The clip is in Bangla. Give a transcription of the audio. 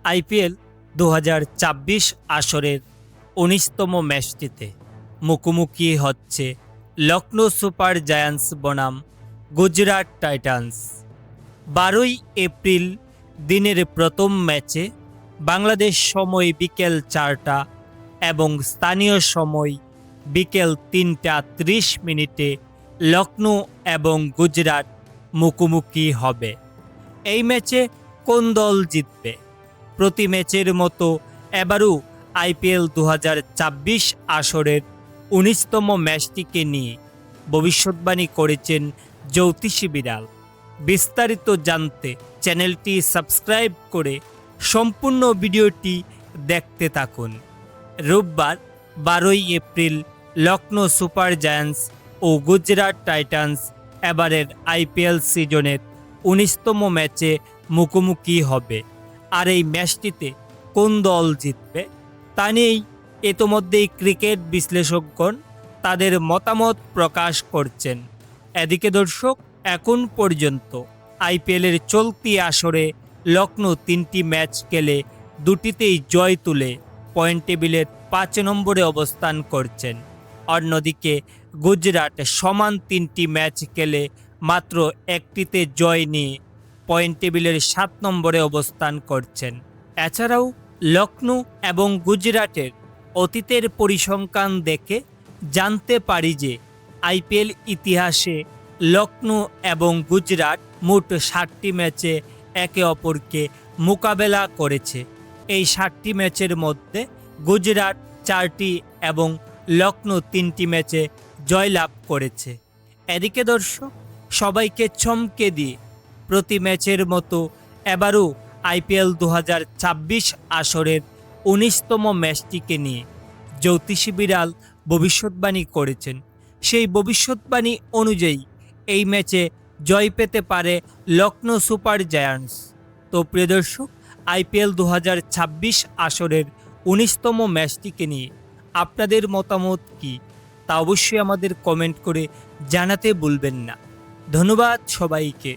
আইপিএল ২০২৪ আসরের ১৯তম ম্যাচটিতে মুখোমুখি হচ্ছে লখনৌ সুপার জায়ান্টস বনাম গুজরাট টাইটান্স। ১২ই এপ্রিল দিনের প্রথম ম্যাচে বাংলাদেশ সময় বিকেল ৪টা এবং স্থানীয় সময় বিকেল ৩টা ৩০ লখনৌ এবং গুজরাট মুখোমুখি হবে। এই ম্যাচে কোন দল জিতবে? প্রতি ম্যাচের মতো এবারও আইপিএল ২০২৪ আসরের ১৯তম ম্যাচটিকে নিয়ে ভবিষ্যৎবাণী করেছেন জ্যোতিষী বিড়াল। বিস্তারিত জানতে চ্যানেলটি সাবস্ক্রাইব করে সম্পূর্ণ ভিডিওটি দেখতে থাকুন। রোববার ১২ই এপ্রিল লখনৌ সুপার জায়ান্টস ও গুজরাট টাইটান্স এবারের আইপিএল সিজনের ১৯তম ম্যাচে মুখোমুখি হবে। আর এই ম্যাচটিতে কোন দল জিতবে তা নিয়েই ইতোমধ্যেই ক্রিকেট বিশ্লেষকগণ তাদের মতামত প্রকাশ করছেন। এদিকে দর্শক, এখন পর্যন্ত আইপিএলের চলতি আসরে লখনৌ ৩টি ম্যাচ খেলে দুটিতেই জয় তুলে পয়েন্ট টেবিলের ৫ নম্বরে অবস্থান করছেন। অন্যদিকে গুজরাট সমান ৩টি ম্যাচ খেলে মাত্র একটিতে জয় নিয়ে পয়েন্ট টেবিলের ৭ নম্বরে অবস্থান করছেন। এছাড়াও লখনৌ এবং গুজরাটের অতীতের পরিসংখ্যান দেখে জানতে পারি যে আইপিএল ইতিহাসে লখনৌ এবং গুজরাট মোট ৬০টি ম্যাচে একে অপরকে মোকাবেলা করেছে। এই ৬০টি ম্যাচের মধ্যে গুজরাট ৪টি এবং লখনৌ ৩টি ম্যাচে জয়লাভ করেছে। এদিকে দর্শক, সবাইকে চমকে দিয়ে প্রতি ম্যাচের মতো এবারও আইপিএল ২০২৪ আসরের ১৯তম ম্যাচটিকে নিয়ে জ্যোতিষী বিড়াল ভবিষ্যৎবাণী করেছেন। সেই ভবিষ্যৎবাণী অনুযায়ী এই ম্যাচে জয় পেতে পারে লখনৌ সুপার জায়ান্টস। তো প্রিয় দর্শক, আইপিএল ২০২৪ আসরের ১৯তম ম্যাচটিকে নিয়ে আপনাদের মতামত কী তা অবশ্যই আমাদের কমেন্ট করে জানাতে ভুলবেন না। ধন্যবাদ সবাইকে।